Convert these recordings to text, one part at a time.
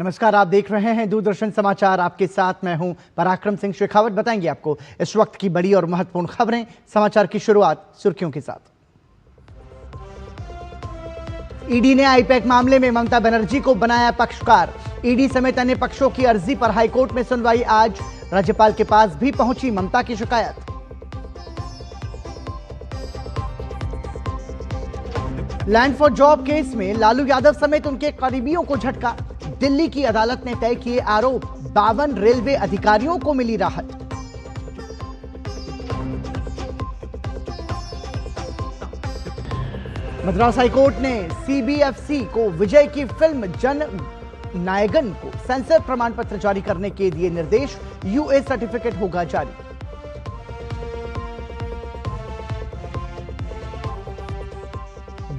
नमस्कार, आप देख रहे हैं दूरदर्शन समाचार। आपके साथ मैं हूं पराक्रम सिंह शेखावत। बताएंगे आपको इस वक्त की बड़ी और महत्वपूर्ण खबरें। समाचार की शुरुआत सुर्खियों के साथ। ईडी ने आईपैक मामले में ममता बनर्जी को बनाया पक्षकार। ईडी समेत अन्य पक्षों की अर्जी पर हाईकोर्ट में सुनवाई आज। राज्यपाल के पास भी पहुंची ममता की शिकायत। लैंड फॉर जॉब केस में लालू यादव समेत उनके करीबियों को झटका। दिल्ली की अदालत ने तय किए आरोप। 52 रेलवे अधिकारियों को मिली राहत। मद्रास हाईकोर्ट ने सीबीएफसी को विजय की फिल्म जन नायकन को सेंसर प्रमाण पत्र जारी करने के दिए निर्देश। यूए सर्टिफिकेट होगा जारी।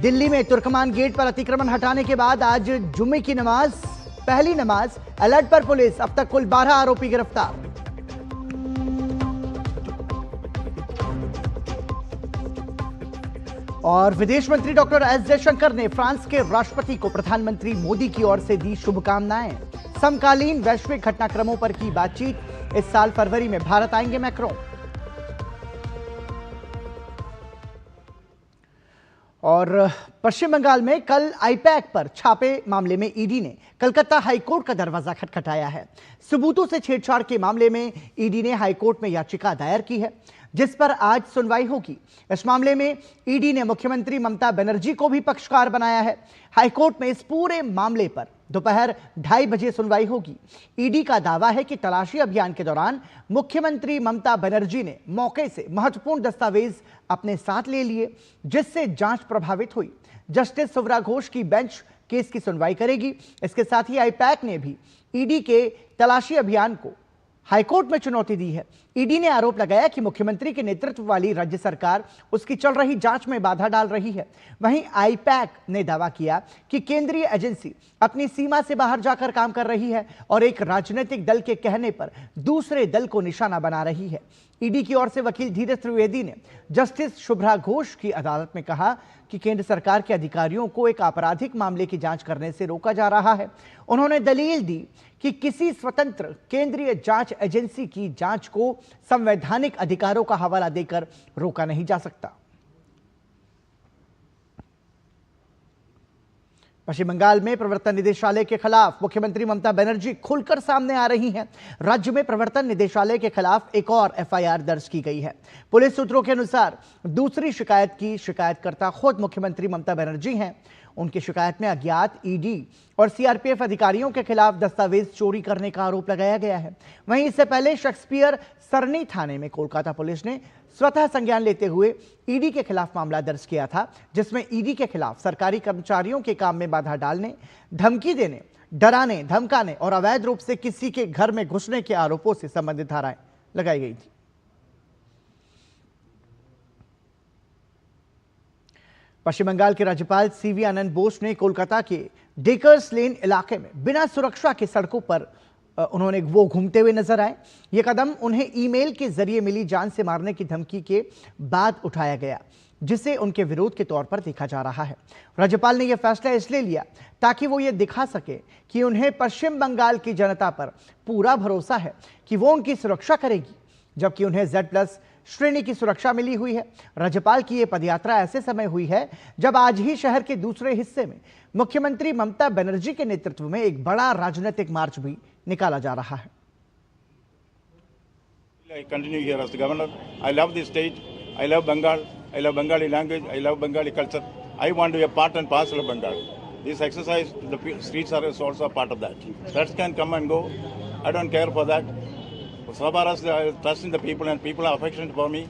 दिल्ली में तुर्कमान गेट पर अतिक्रमण हटाने के बाद आज जुम्मे की नमाज, पहली नमाज। अलर्ट पर पुलिस। अब तक कुल 12 आरोपी गिरफ्तार। और विदेश मंत्री डॉक्टर एस जयशंकर ने फ्रांस के राष्ट्रपति को प्रधानमंत्री मोदी की ओर से दी शुभकामनाएं। समकालीन वैश्विक घटनाक्रमों पर की बातचीत। इस साल फरवरी में भारत आएंगे मैक्रोन। और पश्चिम बंगाल में कल आईपैक पर छापे मामले में ईडी ने कलकत्ता हाईकोर्ट का दरवाजा खटखटाया है। सबूतों से छेड़छाड़ के मामले में ईडी ने हाईकोर्ट में याचिका दायर की है, जिस पर आज सुनवाई होगी। इस मामले में ईडी ने मुख्यमंत्री ममता बनर्जी को भी पक्षकार बनाया है। हाईकोर्ट में इस पूरे मामले पर दोपहर 2:30 बजे सुनवाई होगी। ईडी का दावा है कि तलाशी अभियान के दौरान मुख्यमंत्री ममता बनर्जी ने मौके से महत्वपूर्ण दस्तावेज अपने साथ ले लिए, जिससे जांच प्रभावित हुई। जस्टिस सुव्रा घोष की बेंच केस की सुनवाई करेगी। इसके साथ ही आईपैक ने भी ईडी के तलाशी अभियान को हाईकोर्ट में चुनौती दी है। ईडी ने आरोप लगाया कि मुख्यमंत्री के नेतृत्व वाली राज्य सरकार उसकी चल रही जांच में बाधा डाल रही है। वहीं आईपैक ने दावा किया कि केंद्रीय एजेंसी अपनी सीमा से बाहर जाकर काम कर रही है और एक राजनीतिक दल के कहने पर दूसरे दल को निशाना बना रही है। ईडी की ओर से वकील धीरज त्रिवेदी ने जस्टिस शुभ्रा घोष की अदालत में कहा कि केंद्र सरकार के अधिकारियों को एक आपराधिक मामले की जांच करने से रोका जा रहा है। उन्होंने दलील दी कि किसी स्वतंत्र केंद्रीय जांच एजेंसी की जांच को संवैधानिक अधिकारों का हवाला देकर रोका नहीं जा सकता। पश्चिम बंगाल में प्रवर्तन निदेशालय के खिलाफ मुख्यमंत्री ममता बनर्जी खुलकर सामने आ रही हैं। राज्य में प्रवर्तन निदेशालय के खिलाफ एक और एफआईआर दर्ज की गई है। पुलिस सूत्रों के अनुसार दूसरी शिकायत की शिकायतकर्ता खुद मुख्यमंत्री ममता बनर्जी हैं। उनकी शिकायत में अज्ञात ईडी और सीआरपीएफ अधिकारियों के खिलाफ दस्तावेज चोरी करने का आरोप लगाया गया है। वहीं इससे पहले शेक्सपियर सरनी थाने में कोलकाता पुलिस ने स्वतः संज्ञान लेते हुए ईडी के खिलाफ मामला दर्ज किया था, जिसमें ईडी के खिलाफ सरकारी कर्मचारियों के काम में बाधा डालने, धमकी देने, डराने, धमकाने और अवैध रूप से किसी के घर में घुसने के आरोपों से संबंधित धाराएं लगाई गई थी। पश्चिम बंगाल के राज्यपाल सीवी आनंद बोस ने कोलकाता के डेकर्स लेन इलाके में बिना सुरक्षा के सड़कों पर उन्होंने घूमते हुए नजर आए। यह कदम उन्हें ईमेल के जरिए मिली जान से मारने की धमकी के बाद उठाया गया, जिसे उनके विरोध के तौर पर देखा जा रहा है। राज्यपाल ने यह फैसला इसलिए लिया ताकि वो ये दिखा सके कि उन्हें पश्चिम बंगाल की जनता पर पूरा भरोसा है कि वो उनकी सुरक्षा करेगी, जबकि उन्हें Z+ श्रेणी की सुरक्षा मिली हुई है। राज्यपाल की यह पदयात्रा ऐसे समय हुई है जब आज ही शहर के दूसरे हिस्से में मुख्यमंत्री ममता बनर्जी के नेतृत्व में एक बड़ा राजनीतिक मार्च भी निकाला जा रहा है। I continue here as the governor. I love this state. I love Bengal. I love Bengali language. I love Bengali culture. I want to be a part and parcel of Bengal. This exercise, the streets are also a part of that. Threats can come and go. I don't care for that. So far as I trust in the people and people are affectionate for me,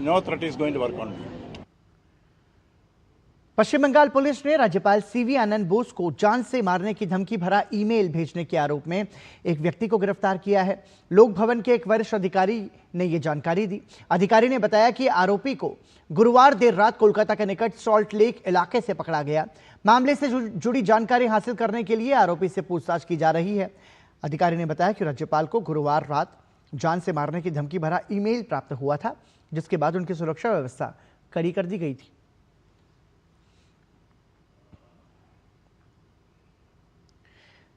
no threat is going to work on me. Paschim Bangal police ने राज्यपाल CV आनंद बोस को जान से मारने की धमकी भरा email भेजने के आरोप में एक व्यक्ति को गिरफ्तार किया है। लोक भवन के एक वरिष्ठ अधिकारी ने यह जानकारी दी। अधिकारी ने बताया कि आरोपी को गुरुवार देर रात कोलकाता के निकट सॉल्ट लेक इलाके से पकड़ा गया। मामले से जुड़ी जानकारी हासिल करने के लिए आरोपी से पूछताछ की जा रही है। अधिकारी ने बताया कि राज्यपाल को गुरुवार रात जान से मारने की धमकी भरा ईमेल प्राप्त हुआ था, जिसके बाद उनकी सुरक्षा व्यवस्था कड़ी कर दी गई थी।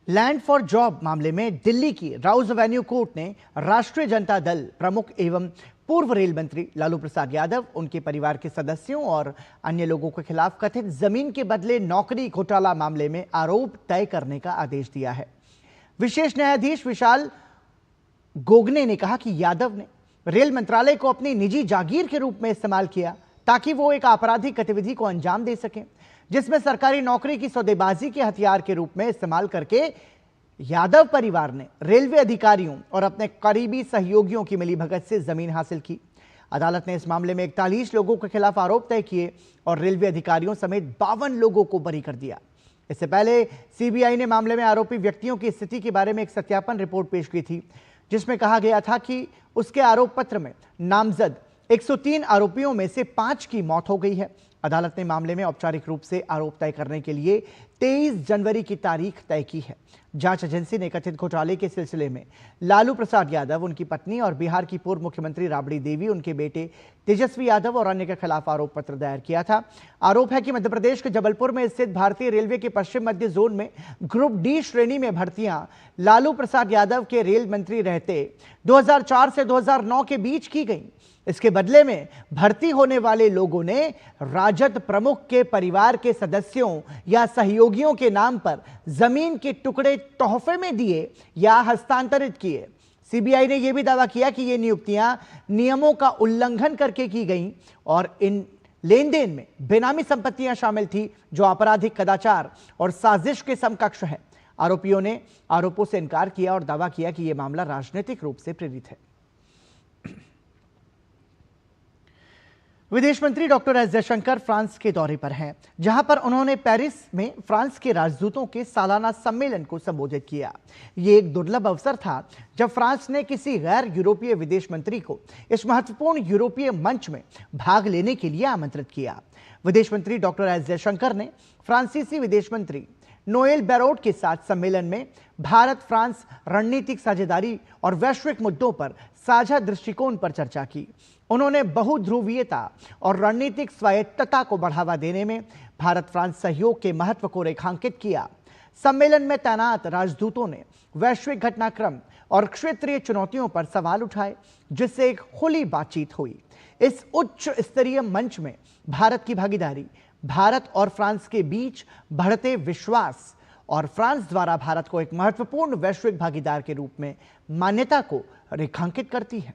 लैंड फॉर जॉब मामले में दिल्ली की राउज एवेन्यू कोर्ट ने राष्ट्रीय जनता दल प्रमुख एवं पूर्व रेल मंत्री लालू प्रसाद यादव, उनके परिवार के सदस्यों और अन्य लोगों के खिलाफ कथित जमीन के बदले नौकरी घोटाला मामले में आरोप तय करने का आदेश दिया है। विशेष न्यायाधीश विशाल गोगने ने कहा कि यादव ने रेल मंत्रालय को अपनी निजी जागीर के रूप में इस्तेमाल किया ताकि वो एक आपराधिक गतिविधि को अंजाम दे सकें, जिसमें सरकारी नौकरी की सौदेबाजी के हथियार के रूप में इस्तेमाल करके यादव परिवार ने रेलवे अधिकारियों और अपने करीबी सहयोगियों की मिलीभगत से जमीन हासिल की। अदालत ने इस मामले में 41 लोगों के खिलाफ आरोप तय किए और रेलवे अधिकारियों समेत 52 लोगों को बरी कर दिया। इससे पहले सीबीआई ने मामले में आरोपी व्यक्तियों की स्थिति के बारे में एक सत्यापन रिपोर्ट पेश की थी, जिसमें कहा गया था कि उसके आरोप पत्र में नामजद 103 आरोपियों में से 5 की मौत हो गई है। अदालत ने मामले में औपचारिक रूप से आरोप तय करने के लिए 23 जनवरी की तारीख तय की है। जांच एजेंसी ने कथित घोटाले के सिलसिले में लालू प्रसाद यादव, उनकी पत्नी और बिहार की पूर्व मुख्यमंत्री राबड़ी देवी, उनके बेटे तेजस्वी यादव और अन्य के खिलाफ आरोप पत्र दायर किया था। आरोप है कि मध्य प्रदेश के जबलपुर में स्थित भारतीय रेलवे के पश्चिम मध्य जोन में ग्रुप डी श्रेणी में भर्तियां लालू प्रसाद यादव के रेल मंत्री रहते 2004 से 2009 के बीच की गई। इसके बदले में भर्ती होने वाले लोगों ने राजद प्रमुख के परिवार के सदस्यों या सहयोगियों के नाम पर जमीन के टुकड़े तोहफे में दिए या हस्तांतरित किए। सीबीआई ने यह भी दावा किया कि ये नियुक्तियां नियमों का उल्लंघन करके की गईं और इन लेन देन में बेनामी संपत्तियां शामिल थी, जो आपराधिक कदाचार और साजिश के समकक्ष है। आरोपियों ने आरोपों से इनकार किया और दावा किया कि यह मामला राजनीतिक रूप से प्रेरित है। विदेश मंत्री डॉक्टर एस जयशंकर फ्रांस के दौरे पर हैं, जहां पर उन्होंने पेरिस में फ्रांस के राजदूतों के सालाना सम्मेलन को संबोधित किया। ये एक दुर्लभ अवसर था जब फ्रांस ने किसी गैर यूरोपीय विदेश मंत्री को इस महत्वपूर्ण यूरोपीय मंच में भाग लेने के लिए आमंत्रित किया। विदेश मंत्री डॉक्टर एस जयशंकर ने फ्रांसीसी विदेश मंत्री नोएल बैरोट के साथ सम्मेलन में भारत फ्रांस रणनीतिक साझेदारी और वैश्विक मुद्दों पर साझा दृष्टिकोण पर चर्चा की। उन्होंने बहुध्रुवीयता और रणनीतिक स्वायत्तता को बढ़ावा देने में भारत फ्रांस सहयोग के महत्व को रेखांकित किया। सम्मेलन में तैनात राजदूतों ने वैश्विक घटनाक्रम और क्षेत्रीय चुनौतियों पर सवाल उठाए, जिससे एक खुली बातचीत हुई। इस उच्च स्तरीय मंच में भारत की भागीदारी, भारत और फ्रांस के बीच बढ़ते विश्वास और फ्रांस द्वारा भारत को एक महत्वपूर्ण वैश्विक भागीदार के रूप में मान्यता को रेखांकित करती है।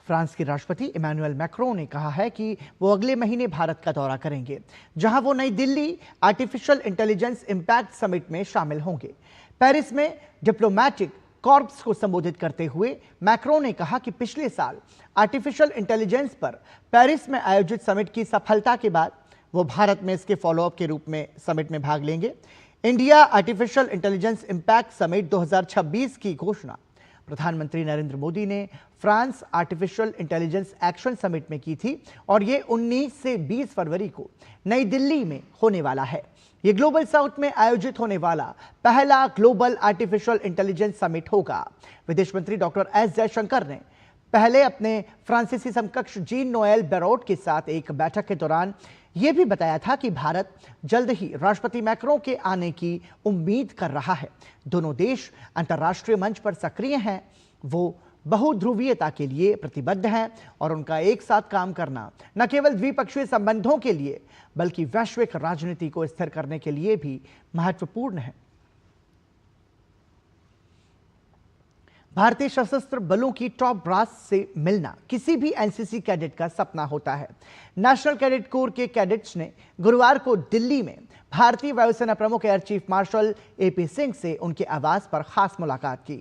फ्रांस के राष्ट्रपति इमैनुअल मैक्रों ने कहा है कि वो अगले महीने भारत का दौरा करेंगे, जहां वो नई Delhi artificial intelligence impact summit में शामिल होंगे। पेरिस में डिप्लोमैटिक कॉर्प्स को संबोधित करते हुए मैक्रों ने कहा कि पिछले साल आर्टिफिशियल इंटेलिजेंस पर पेरिस में आयोजित समिट की सफलता के बाद वो भारत में इसके फॉलोअप के रूप में समिट में भाग लेंगे। India artificial intelligence impact summit 2026 की घोषणा प्रधानमंत्री नरेंद्र मोदी ने France artificial intelligence action summit में की थी और ये 19 से 20 फरवरी को नई दिल्ली में होने वाला है। ये ग्लोबल साउथ में आयोजित होने वाला पहला ग्लोबल आर्टिफिशियल इंटेलिजेंस समिट होगा। विदेश मंत्री डॉक्टर एस जयशंकर ने पहले अपने फ्रांसीसी समकक्ष जीन नोएल बैरोट के साथ एक बैठक के दौरान यह भी बताया था कि भारत जल्द ही राष्ट्रपति मैक्रों के आने की उम्मीद कर रहा है। दोनों देश अंतर्राष्ट्रीय मंच पर सक्रिय हैं, वो बहुध्रुवीयता के लिए प्रतिबद्ध हैं और उनका एक साथ काम करना न केवल द्विपक्षीय संबंधों के लिए बल्कि वैश्विक राजनीति को स्थिर करने के लिए भी महत्वपूर्ण है। भारतीय सशस्त्र बलों की टॉप ब्रास से मिलना किसी भी एनसीसी कैडेट का सपना होता है। नेशनल कैडेट कोर के कैडेट्स ने गुरुवार को दिल्ली में भारतीय वायुसेना प्रमुख air chief marshal AP Singh से उनके आवास पर खास मुलाकात की।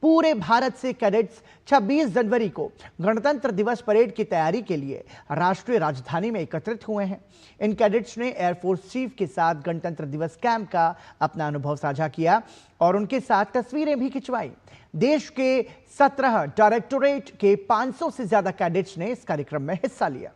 पूरे भारत से कैडेट्स 26 जनवरी को गणतंत्र दिवस परेड की तैयारी के लिए राष्ट्रीय राजधानी में एकत्रित हुए हैं। इन कैडेट्स ने एयरफोर्स चीफ के साथ गणतंत्र दिवस कैंप का अपना अनुभव साझा किया और उनके साथ तस्वीरें भी खिंचवाई। देश के 17 डायरेक्टोरेट के 500 से ज्यादा कैडेट्स ने इस कार्यक्रम में हिस्सा लिया।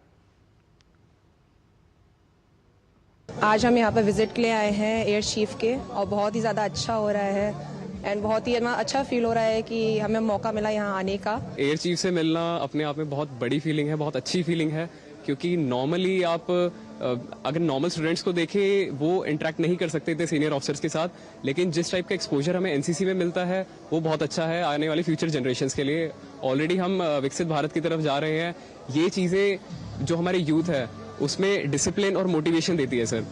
आज हम यहाँ पर विजिट के लिए आए हैं एयर चीफ के और बहुत ही ज़्यादा अच्छा हो रहा है एंड बहुत ही अच्छा फील हो रहा है कि हमें मौका मिला यहाँ आने का। एयर चीफ से मिलना अपने आप में बहुत बड़ी फीलिंग है, बहुत अच्छी फीलिंग है क्योंकि नॉर्मली आप अगर नॉर्मल स्टूडेंट्स को देखें वो इंटरेक्ट नहीं कर सकते थे सीनियर ऑफिसर्स के साथ, लेकिन जिस टाइप का एक्सपोजर हमें एनसीसी में मिलता है वो बहुत अच्छा है आने वाली फ्यूचर जनरेशंस के लिए। ऑलरेडी हम विकसित भारत की तरफ जा रहे हैं। ये चीज़ें जो हमारे यूथ है उसमें डिसिप्लिन और मोटिवेशन देती है सर।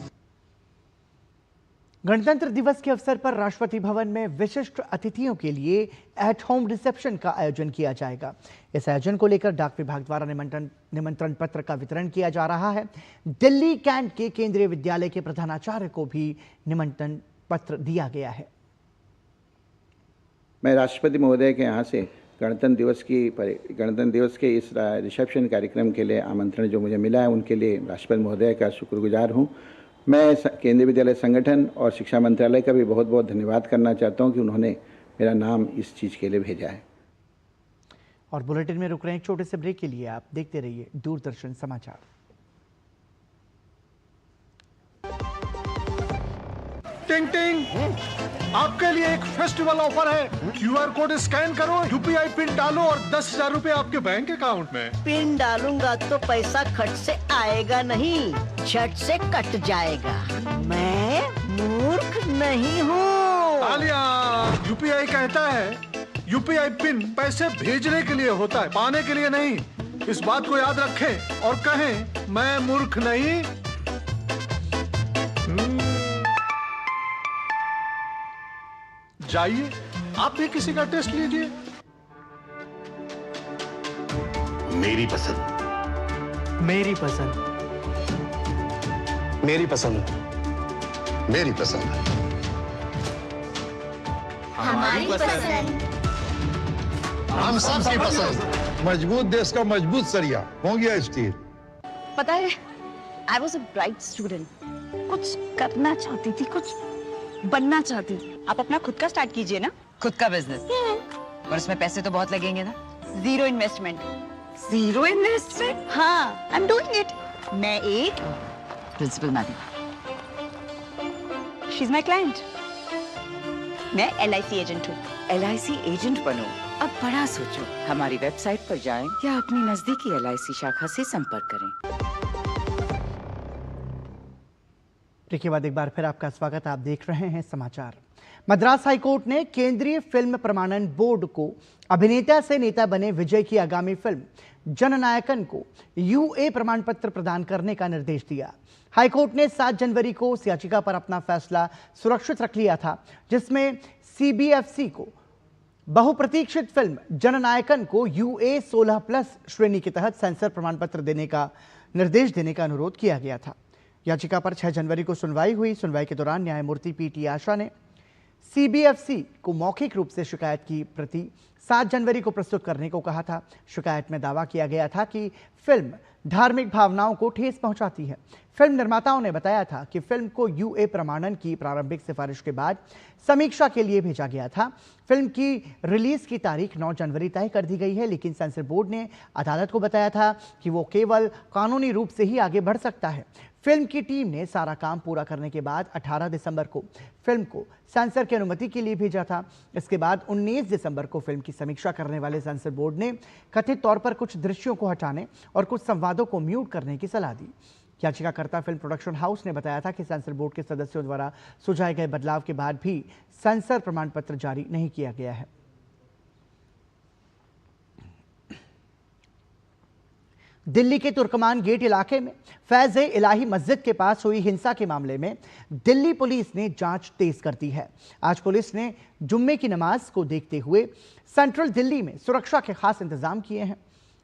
गणतंत्र दिवस के अवसर पर राष्ट्रपति भवन में विशिष्ट अतिथियों के लिए एट होम रिसेप्शन का आयोजन किया जाएगा। इस आयोजन को लेकर डाक विभाग द्वारा निमंत्रण पत्र का वितरण किया जा रहा है। दिल्ली कैंट के केंद्रीय विद्यालय के प्रधानाचार्य को भी निमंत्रण पत्र दिया गया है। मैं राष्ट्रपति महोदय के यहाँ से गणतंत्र दिवस के इस रिसेप्शन कार्यक्रम के लिए आमंत्रण जो मुझे मिला है उनके लिए राष्ट्रपति महोदय का शुक्रगुजार हूँ। मैं केंद्रीय विद्यालय संगठन और शिक्षा मंत्रालय का भी बहुत बहुत धन्यवाद करना चाहता हूं कि उन्होंने मेरा नाम इस चीज़ के लिए भेजा है। और बुलेटिन में रुक रहे हैं एक छोटे से ब्रेक के लिए। आप देखते रहिए दूरदर्शन समाचार। टिंग टिंग, आपके लिए एक फेस्टिवल ऑफर है। क्यूआर कोड स्कैन करो, यूपीआई पिन डालो और 10,000 रुपए आपके बैंक अकाउंट में। पिन डालूंगा तो पैसा खट से आएगा नहीं, झट से कट जाएगा। मैं मूर्ख नहीं हूँ। आलिया, यूपीआई कहता है यूपीआई पिन पैसे भेजने के लिए होता है, पाने के लिए नहीं। इस बात को याद रखें और कहें मैं मूर्ख नहीं। जाइए, आप भी किसी का टेस्ट लीजिए। मेरी पसंद, मेरी पसंद, मेरी पसंद, मेरी पसंद, हमारी पसंद, हम सबकी पसंद। मजबूत देश का मजबूत सरिया हो गया स्टील। पता है, I was a bright student. कुछ करना चाहती थी, कुछ बनना चाहती थी। आप अपना खुद का स्टार्ट कीजिए ना। खुद का बिजनेस, पर उसमें पैसे तो बहुत लगेंगे ना। Zero investment. Zero investment? हाँ, आई एम डूइंग इट। मैं एक principal madam, she is my client. मैं LIC एजेंट हूँ। LIC एजेंट बनो। अब बड़ा सोचो, हमारी वेबसाइट पर जाएं या अपनी नजदीकी LIC शाखा से संपर्क करें। ब्रेक के बाद एक बार फिर आपका स्वागत। आप देख रहे हैं समाचार। मद्रास हाईकोर्ट ने केंद्रीय फिल्म प्रमाणन बोर्ड को अभिनेता से नेता बने विजय की आगामी फिल्म जननायकन को UA प्रमाण पत्र प्रदान करने का निर्देश दिया। हाईकोर्ट ने 7 जनवरी को उस याचिका पर अपना फैसला सुरक्षित रख लिया था जिसमें CBFC को बहुप्रतीक्षित फिल्म जननायकन को UA 16+ श्रेणी के तहत सेंसर प्रमाण पत्र देने का निर्देश देने का अनुरोध किया गया था। याचिका पर 6 जनवरी को सुनवाई हुई। सुनवाई के दौरान न्यायमूर्ति PT आशा ने CBFC को मौखिक रूप से शिकायत की प्रति 7 जनवरी को प्रस्तुत करने को कहा था। शिकायत में दावा किया गया था कि फिल्म धार्मिक भावनाओं को ठेस पहुंचाती है। फिल्म निर्माताओं ने बताया था कि फिल्म को UA प्रमाणन की प्रारंभिक सिफारिश के बाद समीक्षा के लिए भेजा गया था। फिल्म की रिलीज की तारीख 9 जनवरी तय कर दी गई है, लेकिन सेंसर बोर्ड ने अदालत को बताया था कि वो केवल कानूनी रूप से ही आगे बढ़ सकता है। फिल्म की टीम ने सारा काम पूरा करने के बाद 18 दिसंबर को फिल्म को सेंसर की अनुमति के लिए भेजा था। इसके बाद 19 दिसंबर को फिल्म की समीक्षा करने वाले सेंसर बोर्ड ने कथित तौर पर कुछ दृश्यों को हटाने और कुछ संवादों को म्यूट करने की सलाह दी। याचिकाकर्ता फिल्म प्रोडक्शन हाउस ने बताया था कि सेंसर बोर्ड के सदस्यों द्वारा सुझाए गए बदलाव के बाद भी सेंसर प्रमाण पत्र जारी नहीं किया गया है। दिल्ली के तुर्कमान गेट इलाके में फैज़-ए-इलाही मस्जिद के पास हुई हिंसा के मामले में दिल्ली पुलिस ने जांच तेज कर दी है। आज पुलिस ने जुम्मे की नमाज को देखते हुए सेंट्रल दिल्ली में सुरक्षा के खास इंतजाम किए हैं।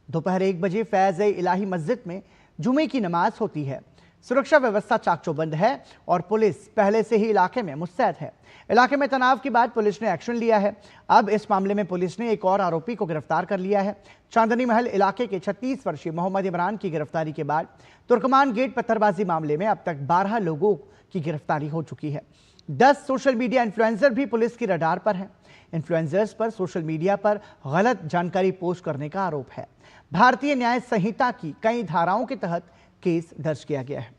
दोपहर 1 बजे फैज़-ए-इलाही मस्जिद में जुम्मे की नमाज होती है। सुरक्षा व्यवस्था चाक चौबंद है और पुलिस पहले से ही इलाके में मुस्तैद है। इलाके में तनाव के बाद पुलिस ने एक्शन लिया है। अब इस मामले में पुलिस ने एक और आरोपी को गिरफ्तार कर लिया है। चांदनी महल इलाके के 36 वर्षीय मोहम्मद इमरान की गिरफ्तारी के बाद तुर्कमान गेट पत्थरबाजी मामले में अब तक 12 लोगों की गिरफ्तारी हो चुकी है। 10 सोशल मीडिया इन्फ्लुएंसर भी पुलिस की रडार पर हैं। इन्फ्लुएंसर्स पर सोशल मीडिया पर गलत जानकारी पोस्ट करने का आरोप है। भारतीय न्याय संहिता की कई धाराओं के तहत केस दर्ज किया गया है।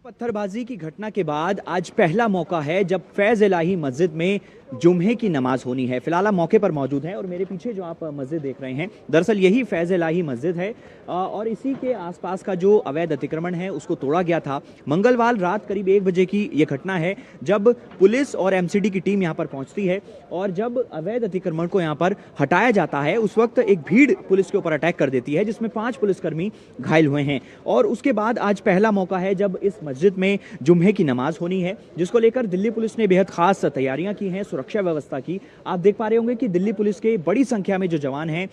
पत्थरबाजी की घटना के बाद आज पहला मौका है जब फैज इलाही मस्जिद में जुम्हे की नमाज होनी है। फिलहाल हम मौके पर मौजूद हैं और मेरे पीछे जो आप मस्जिद देख रहे हैं दरअसल यही फैज इलाही मस्जिद है और इसी के आसपास का जो अवैध अतिक्रमण है उसको तोड़ा गया था। मंगलवार रात करीब 1 बजे की ये घटना है जब पुलिस और एमसीडी की टीम यहाँ पर पहुंचती है और जब अवैध अतिक्रमण को यहाँ पर हटाया जाता है उस वक्त एक भीड़ पुलिस के ऊपर अटैक कर देती है जिसमें 5 पुलिसकर्मी घायल हुए हैं। और उसके बाद आज पहला मौका है जब इस मस्जिद में जुम्हे की नमाज होनी है, जिसको लेकर दिल्ली पुलिस ने बेहद खास तैयारियां की हैं, सुरक्षा व्यवस्था की। आप देख पा रहे होंगे कि दिल्ली पुलिस के बड़ी संख्या में जो जवान हैं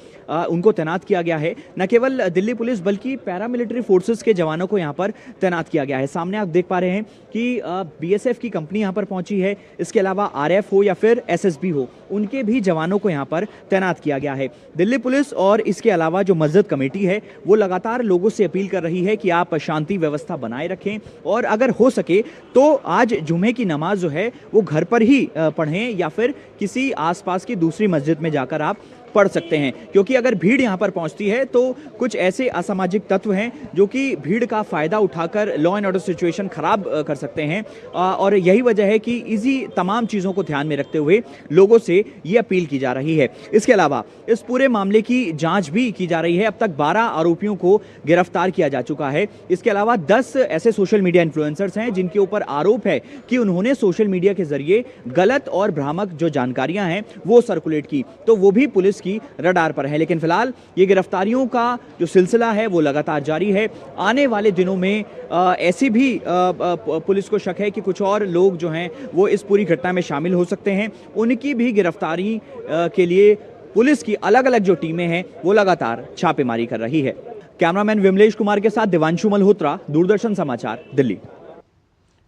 उनको तैनात किया गया है। न केवल दिल्ली पुलिस बल्कि पैरामिलिट्री फोर्सेस के जवानों को यहाँ पर तैनात किया गया है। सामने आप देख पा रहे हैं कि बीएसएफ की कंपनी यहाँ पर पहुंची है, इसके अलावा आरएफ हो या फिर एसएसबी हो, उनके भी जवानों को यहाँ पर तैनात किया गया है। दिल्ली पुलिस और इसके अलावा जो मस्जिद कमेटी है वो लगातार लोगों से अपील कर रही है कि आप शांति व्यवस्था बनाए रखें और अगर हो सके तो आज जुम्मे की नमाज जो है वो घर पर ही पढ़ें या फिर किसी आसपास की दूसरी मस्जिद में जाकर आप पढ़ सकते हैं, क्योंकि अगर भीड़ यहाँ पर पहुँचती है तो कुछ ऐसे असामाजिक तत्व हैं जो कि भीड़ का फ़ायदा उठाकर लॉ एंड ऑर्डर सिचुएशन ख़राब कर सकते हैं। और यही वजह है कि इसी तमाम चीज़ों को ध्यान में रखते हुए लोगों से ये अपील की जा रही है। इसके अलावा इस पूरे मामले की जांच भी की जा रही है। अब तक 12 आरोपियों को गिरफ्तार किया जा चुका है। इसके अलावा 10 ऐसे सोशल मीडिया इन्फ्लुएंसर्स हैं जिनके ऊपर आरोप है कि उन्होंने सोशल मीडिया के जरिए गलत और भ्रामक जो जानकारियां हैं वो सर्कुलेट की, तो वो भी पुलिस की रडार पर है। लेकिन फिलहाल ये गिरफ्तारियों का जो सिलसिला है वो लगातार जारी है। आने वाले दिनों में ऐसी भी पुलिस को शक है कि कुछ और लोग जो हैं वो इस पूरी घटना में शामिल हो सकते हैं। उनकी भी गिरफ्तारी के लिए पुलिस की अलग अलग जो टीमें हैं वो लगातार छापेमारी कर रही है। कैमरामैन विमलेश कुमार के साथ दिवांशु मल्होत्रा, दूरदर्शन समाचार, दिल्ली।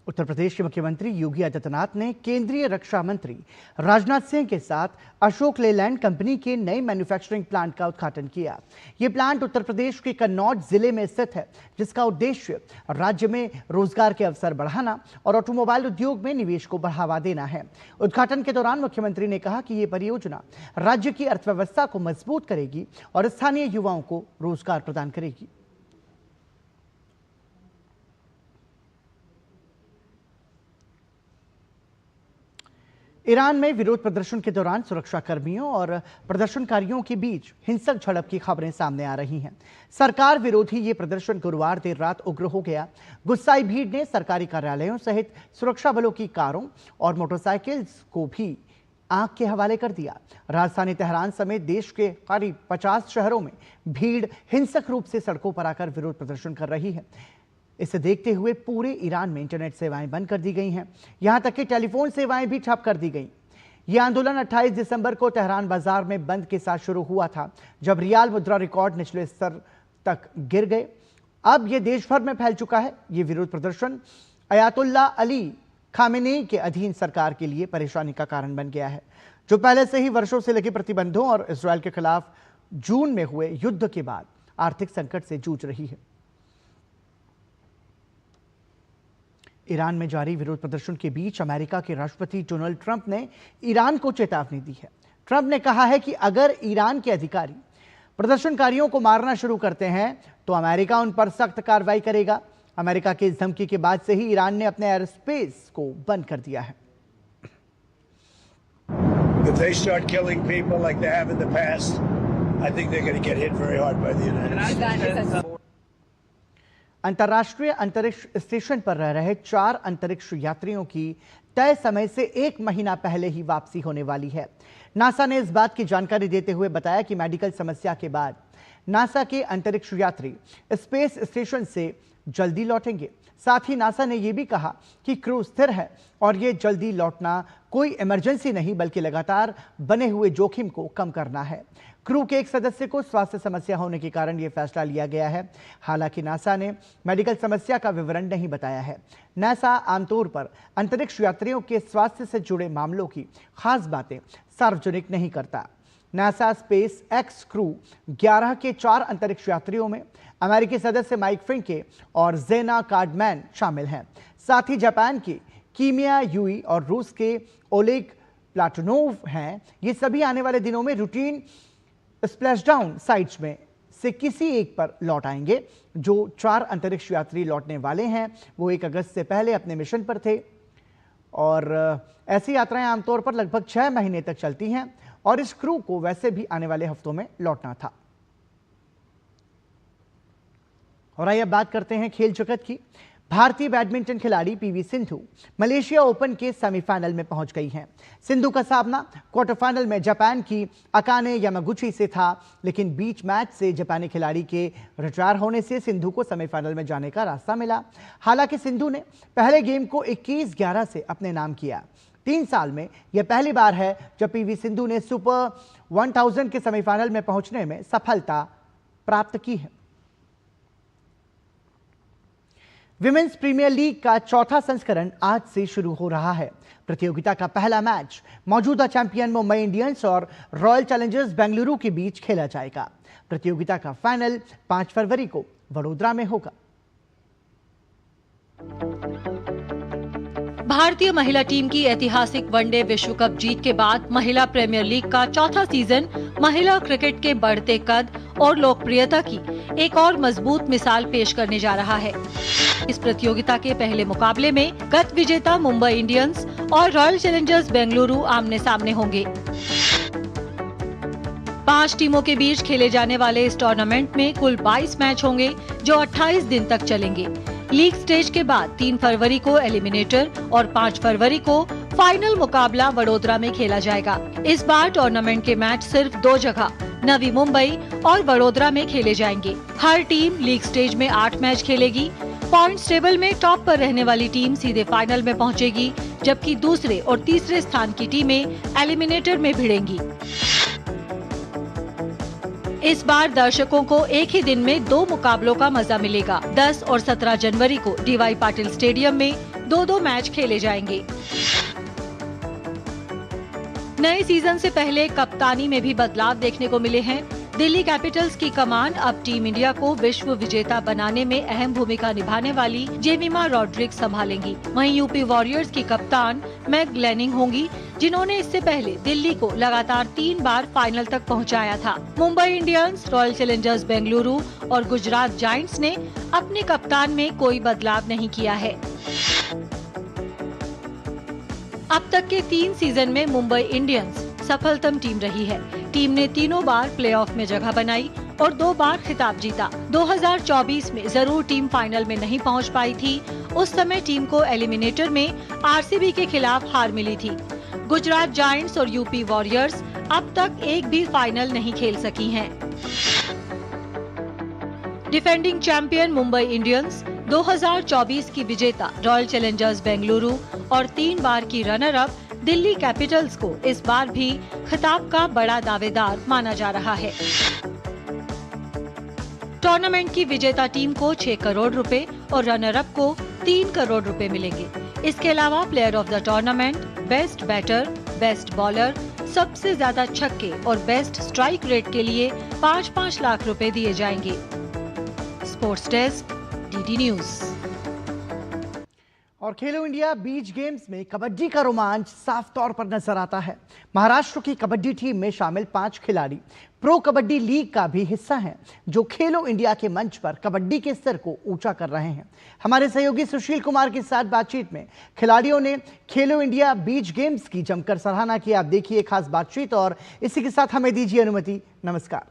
उत्तर प्रदेश के मुख्यमंत्री योगी आदित्यनाथ ने केंद्रीय रक्षा मंत्री राजनाथ सिंह के साथ अशोक लेलैंड कंपनी के नए मैन्युफैक्चरिंग प्लांट का उद्घाटन किया। यह प्लांट उत्तर प्रदेश के कन्नौज जिले में स्थित है, जिसका उद्देश्य राज्य में रोजगार के अवसर बढ़ाना और ऑटोमोबाइल उद्योग में निवेश को बढ़ावा देना है। उद्घाटन के दौरान मुख्यमंत्री ने कहा कि यह परियोजना राज्य की अर्थव्यवस्था को मजबूत करेगी और स्थानीय युवाओं को रोजगार प्रदान करेगी। ईरान में विरोध प्रदर्शन के दौरान सुरक्षा कर्मियों और प्रदर्शनकारियों के बीच हिंसक झड़प की खबरें सामने आ रही हैं। सरकार विरोधी ये प्रदर्शन गुरुवार देर रात उग्र हो गया। गुस्साई भीड़ ने सरकारी कार्यालयों सहित सुरक्षा बलों की कारों और मोटरसाइकिल्स को भी आग के हवाले कर दिया। राजधानी तेहरान समेत देश के करीब 50 शहरों में भीड़ हिंसक रूप से सड़कों पर आकर विरोध प्रदर्शन कर रही है। इसे देखते हुए पूरे ईरान में इंटरनेट सेवाएं बंद कर दी गई हैं। यहां तक कि टेलीफोन सेवाएं भी ठप कर दी गई। यह आंदोलन 28 दिसंबर को तेहरान बाजार में बंद के साथ शुरू हुआ था, जब रियाल मुद्रा रिकॉर्ड निचले स्तर तक गिर गए। अब यह देश भर में फैल चुका है। यह विरोध प्रदर्शन अयातुल्ला अली खामेनेई के अधीन सरकार के लिए परेशानी का कारण बन गया है, जो पहले से ही वर्षों से लगे प्रतिबंधों और इजरायल के खिलाफ जून में हुए युद्ध के बाद आर्थिक संकट से जूझ रही है। ईरान में जारी विरोध प्रदर्शन के बीच अमेरिका के राष्ट्रपति डोनाल्ड ट्रंप ने ईरान को चेतावनी दी है। ट्रंप ने कहा है कि अगर ईरान के अधिकारी प्रदर्शनकारियों को मारना शुरू करते हैं तो अमेरिका उन पर सख्त कार्रवाई करेगा। अमेरिका की इस धमकी के बाद से ही ईरान ने अपने एयर स्पेस को बंद कर दिया है। If they start killing people like they have in the past, I think they're going to get hit very hard by the United States. अंतर्राष्ट्रीय अंतरिक्ष स्टेशन पर रह रहे 4 अंतरिक्ष यात्रियों की तय समय से 1 महीना पहले ही वापसी होने वाली है। नासा ने इस बात की जानकारी देते हुए बताया कि मेडिकल समस्या के बाद नासा के अंतरिक्ष यात्री स्पेस स्टेशन से जल्दी लौटेंगे। साथ ही नासा ने यह भी कहा कि क्रू स्थिर है और ये जल्दी लौटना कोई इमरजेंसी नहीं, बल्कि लगातार बने हुए जोखिम को कम करना है। क्रू के एक सदस्य को स्वास्थ्य समस्या होने के कारण यह फैसला लिया गया है। हालांकि नासा ने मेडिकल समस्या का विवरण नहीं बताया है। नासा आमतौर पर अंतरिक्ष यात्रियों के स्वास्थ्य से जुड़े मामलों की खास बातें सार्वजनिक नहीं करता। नासा स्पेस एक्स क्रू 11 के 4 अंतरिक्ष यात्रियों में अमेरिकी सदस्य माइक फ्रिंके और जेना कार्डमैन शामिल हैं। साथ ही जापान की कीमिया यूई और रूस के ओलेग प्लाटोनोव हैं। ये सभी आने वाले दिनों में रूटीन स्प्लैशडाउन साइट्स में से किसी एक पर लौट आएंगे। जो 4 अंतरिक्ष यात्री लौटने वाले हैं वो 1 अगस्त से पहले अपने मिशन पर थे और ऐसी यात्राएं आमतौर पर लगभग 6 महीने तक चलती हैं और इस क्रू को वैसे भी आने वाले हफ्तों में लौटना था। और आइए अब बात करते हैं खेल जगत की। भारतीय बैडमिंटन खिलाड़ी पीवी सिंधु मलेशिया ओपन के सेमीफाइनल में पहुंच गई हैं। सिंधु का सामना क्वार्टर फाइनल में जापान की अकाने यामागुची से था, लेकिन बीच मैच से जापानी खिलाड़ी के रिटायर होने से सिंधु को सेमीफाइनल में जाने का रास्ता मिला। हालांकि सिंधु ने पहले गेम को 21-11 से अपने नाम किया। 3 साल में यह पहली बार है जब पीवी सिंधु ने सुपर 1000 के सेमीफाइनल में पहुंचने में सफलता प्राप्त की है। विमेंस प्रीमियर लीग का चौथा संस्करण आज से शुरू हो रहा है। प्रतियोगिता का पहला मैच मौजूदा चैंपियन मुंबई इंडियंस और रॉयल चैलेंजर्स बेंगलुरु के बीच खेला जाएगा। प्रतियोगिता का फाइनल 5 फरवरी को वडोदरा में होगा। भारतीय महिला टीम की ऐतिहासिक वनडे विश्व कप जीत के बाद महिला प्रीमियर लीग का चौथा सीजन महिला क्रिकेट के बढ़ते कद और लोकप्रियता की एक और मजबूत मिसाल पेश करने जा रहा है। इस प्रतियोगिता के पहले मुकाबले में गत विजेता मुंबई इंडियंस और रॉयल चैलेंजर्स बेंगलुरु आमने सामने होंगे। 5 टीमों के बीच खेले जाने वाले इस टूर्नामेंट में कुल 22 मैच होंगे जो 28 दिन तक चलेंगे। लीग स्टेज के बाद 3 फरवरी को एलिमिनेटर और 5 फरवरी को फाइनल मुकाबला वडोदरा में खेला जाएगा। इस बार टूर्नामेंट के मैच सिर्फ 2 जगह नवी मुंबई और वडोदरा में खेले जाएंगे। हर टीम लीग स्टेज में 8 मैच खेलेगी। पॉइंट्स टेबल में टॉप पर रहने वाली टीम सीधे फाइनल में पहुंचेगी, जबकि दूसरे और तीसरे स्थान की टीमें एलिमिनेटर में भिड़ेंगी। इस बार दर्शकों को एक ही दिन में 2 मुकाबलों का मजा मिलेगा। 10 और 17 जनवरी को डीवाई पाटिल स्टेडियम में 2-2 मैच खेले जाएंगे। नए सीजन से पहले कप्तानी में भी बदलाव देखने को मिले हैं। दिल्ली कैपिटल्स की कमान अब टीम इंडिया को विश्व विजेता बनाने में अहम भूमिका निभाने वाली जेमिमा रॉड्रिग्स संभालेंगी। वहीं यूपी वॉरियर्स की कप्तान मैग ग्लेनिंग होंगी, जिन्होंने इससे पहले दिल्ली को लगातार 3 बार फाइनल तक पहुंचाया था। Mumbai Indians, royal Challengers Bengaluru और गुजरात जायंट्स ने अपने कप्तान में कोई बदलाव नहीं किया है। अब तक के 3 सीजन में मुंबई इंडियंस सफलतम टीम रही है। टीम ने तीनों बार प्लेऑफ में जगह बनाई और 2 बार खिताब जीता। 2024 में जरूर टीम फाइनल में नहीं पहुंच पाई थी। उस समय टीम को एलिमिनेटर में आरसीबी के खिलाफ हार मिली थी। गुजरात जायंट्स और यूपी वॉरियर्स अब तक एक भी फाइनल नहीं खेल सकी हैं। डिफेंडिंग चैंपियन मुंबई इंडियंस, 2024 की विजेता रॉयल चैलेंजर्स बेंगलुरु और 3 बार की रनर अप दिल्ली कैपिटल्स को इस बार भी खिताब का बड़ा दावेदार माना जा रहा है। टूर्नामेंट की विजेता टीम को 6 करोड़ रुपए और रनर अप को 3 करोड़ रुपए मिलेंगे। इसके अलावा player of the tournament, best batter, best bowler, सबसे ज्यादा छक्के और बेस्ट स्ट्राइक रेट के लिए 5-5 लाख रुपए दिए जाएंगे। Sports desk, DD news. और खेलो इंडिया बीच गेम्स में कबड्डी का रोमांच साफ तौर पर नजर आता है। महाराष्ट्र की कबड्डी टीम में शामिल 5 खिलाड़ी प्रो कबड्डी लीग का भी हिस्सा हैं, जो खेलो इंडिया के मंच पर कबड्डी के स्तर को ऊंचा कर रहे हैं। हमारे सहयोगी सुशील कुमार के साथ बातचीत में खिलाड़ियों ने खेलो इंडिया बीच गेम्स की जमकर सराहना की। आप देखिए खास बातचीत और इसी के साथ हमें दीजिए अनुमति। नमस्कार।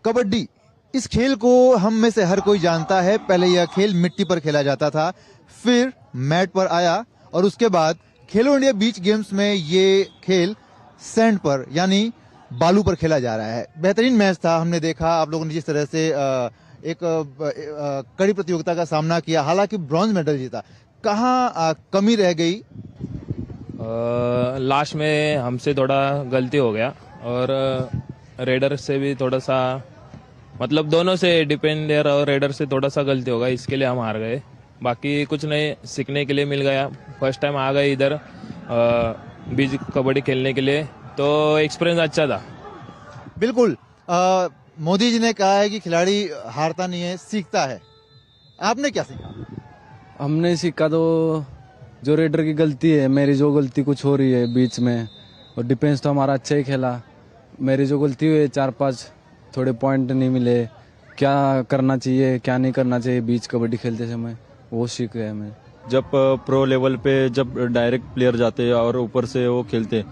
कबड्डी, इस खेल को हम में से हर कोई जानता है। पहले यह खेल मिट्टी पर खेला जाता था, फिर मैट पर आया और उसके बाद खेलो इंडिया बीच गेम्स में ये खेल सैंड पर यानी बालू पर खेला जा रहा है। बेहतरीन मैच था, हमने देखा आप लोगों ने जिस तरह से एक कड़ी प्रतियोगिता का सामना किया, हालांकि ब्रॉन्ज मेडल जीता। कहाँ कमी रह गई? लास्ट में हमसे थोड़ा गलती हो गया और रेडर से भी थोड़ा सा, मतलब दोनों से, डिफेंडर और रेडर से थोड़ा सा गलती हो गई, इसके लिए हम हार गए। बाकी कुछ नहीं, सीखने के लिए मिल गया। फर्स्ट टाइम आ गए इधर बीच कबड्डी खेलने के लिए, तो एक्सपीरियंस अच्छा था। बिल्कुल, मोदी जी ने कहा है कि खिलाड़ी हारता नहीं है, सीखता है। आपने क्या सीखा? हमने सीखा तो जो रेडर की गलती है, मेरी जो गलती कुछ हो रही है बीच में, और डिफेंस तो हमारा अच्छा ही खेला। मेरी जो गलती हुई है 4-5 थोड़े पॉइंट नहीं मिले, क्या करना चाहिए क्या नहीं करना चाहिए बीच कबड्डी खेलते समय, वो सीख गया मैं। जब प्रो लेवल पे जब डायरेक्ट प्लेयर जाते हैं और ऊपर से वो खेलते हैं,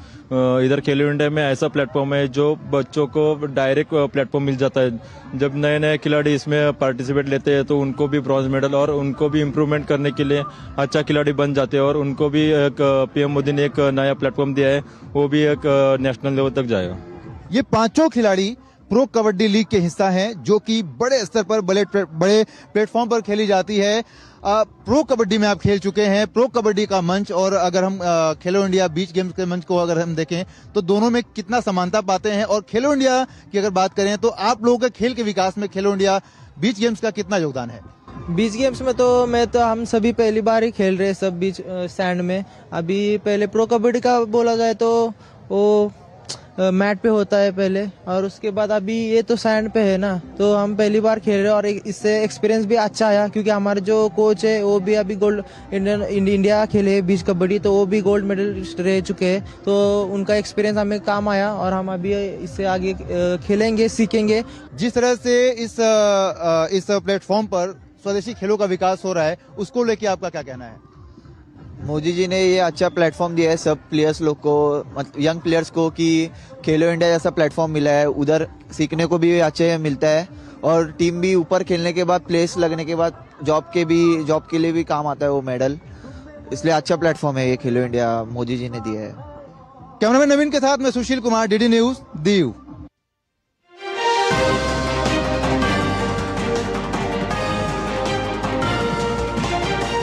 इधर खेलो इंडिया में ऐसा प्लेटफॉर्म है जो बच्चों को डायरेक्ट प्लेटफॉर्म मिल जाता है। जब नए नए खिलाड़ी इसमें पार्टिसिपेट लेते हैं तो उनको भी ब्रॉन्ज मेडल और उनको भी इम्प्रूवमेंट करने के लिए अच्छा खिलाड़ी बन जाते हैं और उनको भी एक पीएम मोदी ने एक नया प्लेटफॉर्म दिया है, वो भी एक नेशनल लेवल तक जाएगा। ये पांचों खिलाड़ी प्रो कबड्डी लीग के हिस्सा हैं जो कि बड़े स्तर पर बड़े प्लेटफॉर्म पर खेली जाती है। प्रो कबड्डी में आप खेल चुके हैं, प्रो कबड्डी का मंच और अगर हम खेलो इंडिया बीच गेम्स के मंच को अगर हम देखें तो दोनों में कितना समानता पाते हैं, और खेलो इंडिया की अगर बात करें तो आप लोगों के खेल के विकास में खेलो इंडिया बीच गेम्स का कितना योगदान है? बीच गेम्स में तो हम सभी पहली बार ही खेल रहे हैं सब बीच सैंड में। अभी पहले प्रो कबड्डी का बोला जाए तो वो मैट पे होता है पहले, और उसके बाद अभी ये तो सैंड पे है ना, तो हम पहली बार खेल रहे हैं और इससे एक्सपीरियंस भी अच्छा आया क्योंकि हमारे जो कोच है वो भी अभी गोल्ड इंडिया खेले बीच कबड्डी, तो वो भी गोल्ड मेडलिस्ट रह चुके हैं, तो उनका एक्सपीरियंस हमें काम आया और हम अभी इससे आगे खेलेंगे सीखेंगे। जिस तरह से इस प्लेटफॉर्म पर स्वदेशी खेलों का विकास हो रहा है उसको लेके आपका क्या कहना है? मोदी जी ने ये अच्छा प्लेटफॉर्म दिया है सब प्लेयर्स लोग को, यंग प्लेयर्स को, कि खेलो इंडिया जैसा प्लेटफॉर्म मिला है, उधर सीखने को भी अच्छे मिलता है और टीम भी ऊपर खेलने के बाद प्लेस लगने के बाद जॉब के लिए भी काम आता है वो मेडल, इसलिए अच्छा प्लेटफॉर्म है ये खेलो इंडिया मोदी जी ने दिया है। कैमरामैन नवीन के साथ मैं सुशील कुमार, डीडी न्यूज, दीव।